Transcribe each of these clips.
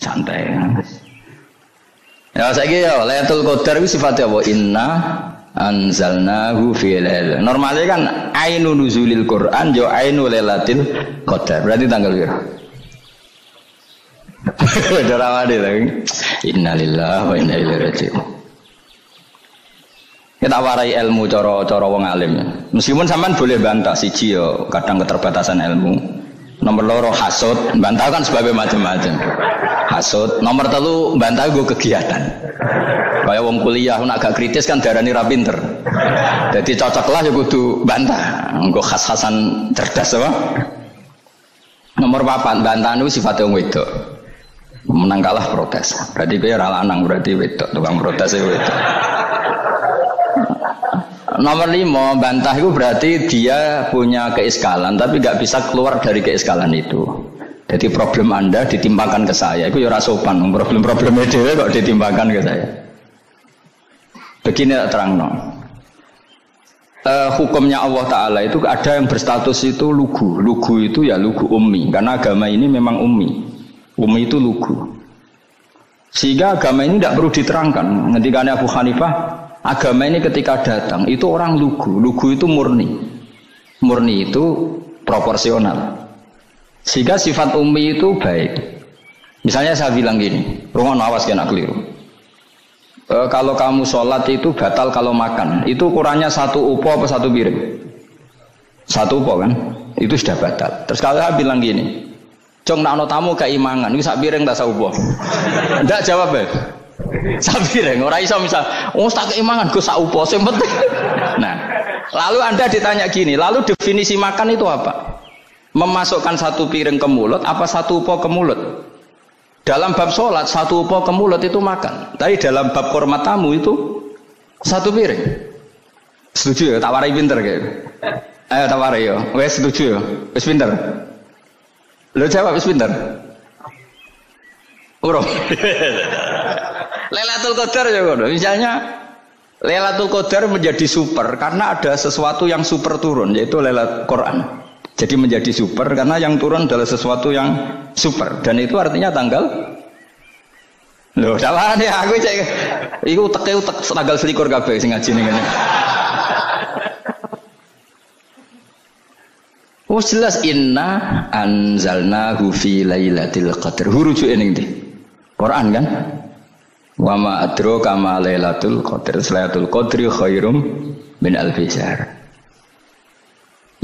santai. Ya saiki ya Lailatul Qadar itu sifatnya apa? Inna anzalnahu fi lailatul. Normalnya kan ainu nuzulil Quran yo ainu Lailatul Qadar. Berarti tanggal berapa? Darawade lagi. Innalillahi wa inna ilaihi raji'un. Kita warai ilmu cara wong alim. Meskipun sampean boleh bantah siji yo kadang keterbatasan ilmu. Nomor loro hasud, bantah kan sebabnya macam-macam. Hasud, nomor telu bantah gue kegiatan. Kayak wong kuliah nak agak kritis kan darani ra pinter. Jadi cocoklah ya kudu bantah. Engko khas-khasan cerdas apa? Nomor 4 bantahan itu sifatnya wong wedok. Menang kalah protes. Berarti kowe ora lanang berarti wedok, tukang protes itu wedok. Nomor 5 bantah itu berarti dia punya keiskalan tapi nggak bisa keluar dari keiskalan itu. Jadi problem Anda ditimpakan ke saya, itu ya rasopan. Problem-problemnya dia kok ditimpakan ke saya. Begini terang no. Hukumnya Allah Ta'ala itu ada yang berstatus itu lugu. Lugu itu ya lugu ummi. Karena agama ini memang ummi. Ummi itu lugu. Sehingga agama ini tidak perlu diterangkan. Ketika Abu Hanifah, agama ini ketika datang itu orang lugu. Lugu itu murni. Murni itu proporsional. Sehingga sifat ummi itu baik. Misalnya saya bilang gini, rungon awas kena keliru. Kalau kamu sholat itu batal kalau makan. Itu ukurannya 1 upo apa 1 piring? 1 upo kan? Itu sudah batal. Terus kalau saya bilang gini, Cong nak tamu keimangan, itu 1 piring tak 1 upo. Tidak jawab ya. 1 piring. Orang iso misal, tak keimangan, gue 1 upo. Yang penting. Nah, lalu Anda ditanya gini, lalu definisi makan itu apa? Memasukkan 1 piring ke mulut apa 1 upo ke mulut? Dalam bab sholat 1 upo ke mulut itu makan. Tapi dalam bab hormat tamu itu 1 piring. Setuju ya? Tak warai pinter kayak. Ayo tak warai ya. Wes setuju ya? Wes pinter. Lo jawab wes pinter. Urung. Lailatul Qadar ya kan. Misalnya Lailatul Qadar menjadi super karena ada sesuatu yang super turun yaitu Lailatul Quran. Jadi menjadi super karena yang turun adalah sesuatu yang super dan itu artinya tanggal. Loh, salah nih aku cek. Iku utek tanggal 21 kabeh sing ngaji ning ngene. Oh jelas inna anzalnahu fi lailatul qadar. Rujuke ning ndi? Quran kan? Wa ma adraka ma lailatul qadar. Lailatul qadri khairum min alfi syahr.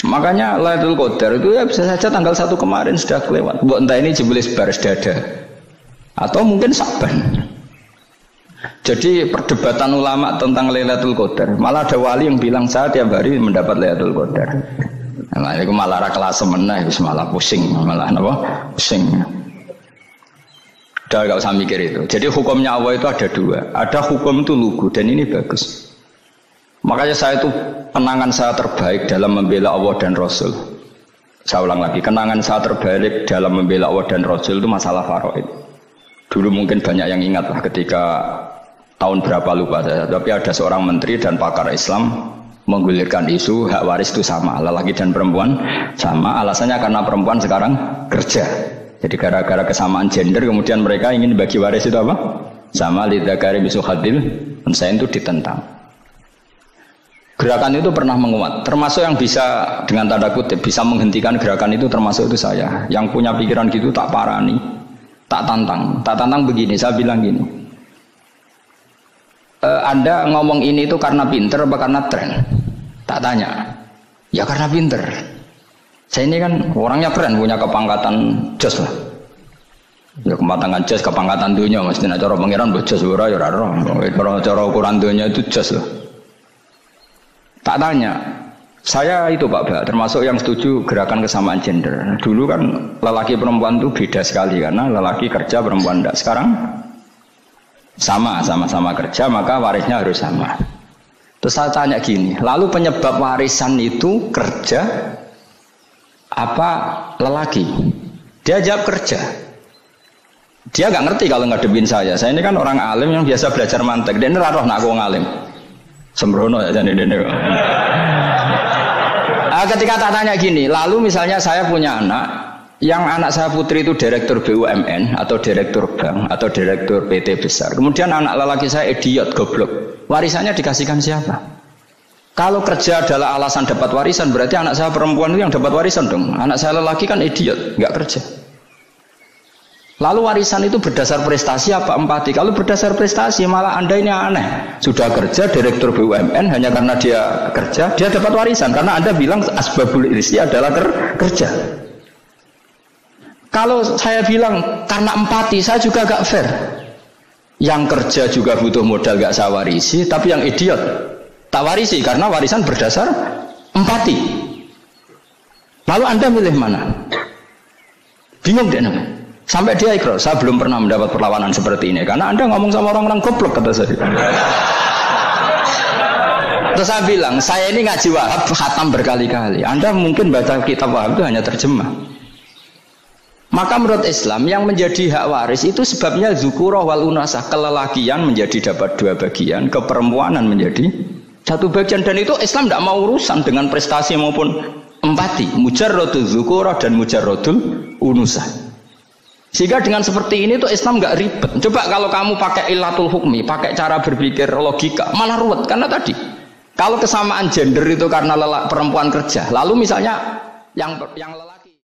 Makanya Lailatul Qadar itu ya bisa saja tanggal 1 kemarin sudah kelewat. Mbok entah ini jebelis baris dada atau mungkin Saban. Jadi perdebatan ulama tentang Lailatul Qadar, malah ada wali yang bilang saya tiap hari mendapat Lailatul Qadar. Nah, itu malah kelas meneh wis malah pusing, malah napa? Pusing. Udah enggak usah mikir itu. Jadi hukumnya Allah itu ada 2. Ada hukum itu lugu dan ini bagus. Makanya saya itu kenangan saya terbaik dalam membela Allah dan Rasul. Saya ulang lagi, kenangan saya terbaik dalam membela Allah dan Rasul itu masalah faraid. Dulu mungkin banyak yang ingat lah ketika tahun berapa lupa saya. Tapi ada seorang menteri dan pakar Islam menggulirkan isu hak waris itu sama, lelaki dan perempuan sama. Alasannya karena perempuan sekarang kerja. Jadi gara-gara kesamaan gender kemudian mereka ingin bagi waris itu apa? Sama lidzakari mislu hadzil unsayain itu ditentang. Gerakan itu pernah menguat, termasuk yang bisa dengan tanda kutip bisa menghentikan gerakan itu termasuk itu saya. Yang punya pikiran gitu tak parani, tak tantang begini. Saya bilang gini, Anda ngomong ini itu karena pinter apa karena tren? Tak tanya, ya karena pinter. Saya ini kan orangnya keren, punya kepangkatan jos lah. Ya kematangan jos, kepangkatan dunia, mestinya cara pangeran bojos ora ya ora. Cara ukuran dunia itu jos lah. Tak tanya, saya itu Pak, termasuk yang setuju gerakan kesamaan gender. Dulu kan lelaki perempuan itu beda sekali karena lelaki kerja perempuan tidak. Sekarang sama-sama kerja maka warisnya harus sama. Terus saya tanya gini, lalu penyebab warisan itu kerja apa lelaki? Dia jawab kerja. Dia nggak ngerti kalau ngadepin saya. Saya ini kan orang alim yang biasa belajar mantek. Dia ini roh nak aku ngalim. Sembrono ya jadi dene. Ketika tak tanya gini, lalu misalnya saya punya anak yang anak saya putri itu direktur BUMN atau direktur bank atau direktur PT besar. Kemudian anak lelaki saya idiot, goblok. Warisannya dikasihkan siapa? Kalau kerja adalah alasan dapat warisan, berarti anak saya perempuan itu yang dapat warisan dong. Anak saya lelaki kan idiot, nggak kerja. Lalu warisan itu berdasar prestasi apa empati? Kalau berdasar prestasi malah Anda ini aneh. Sudah kerja direktur BUMN hanya karena dia kerja, dia dapat warisan. Karena Anda bilang asbabul irsi adalah kerja. Kalau saya bilang karena empati, saya juga gak fair. Yang kerja juga butuh modal gak saya warisi, tapi yang idiot tak warisi karena warisan berdasar empati. Lalu Anda milih mana? Bingung deh namanya. Sampai dia ikrar, saya belum pernah mendapat perlawanan seperti ini karena Anda ngomong sama orang-orang goblok, kata saya. Terus saya bilang, saya ini ngaji Wahab khatam berkali-kali. Anda mungkin baca kitab Wahab itu hanya terjemah. Maka menurut Islam yang menjadi hak waris itu sebabnya zukurah wal unasah, kelelakian menjadi dapat 2 bagian, keperempuanan menjadi 1 bagian, dan itu Islam tidak mau urusan dengan prestasi maupun empati, mujarradul zukurah dan mujarradul unusah. Sehingga dengan seperti ini tuh Islam nggak ribet. Coba kalau kamu pakai ilatul hukmi, pakai cara berpikir logika, malah ruwet. Karena tadi kalau kesamaan gender itu karena perempuan kerja, lalu misalnya yang lelaki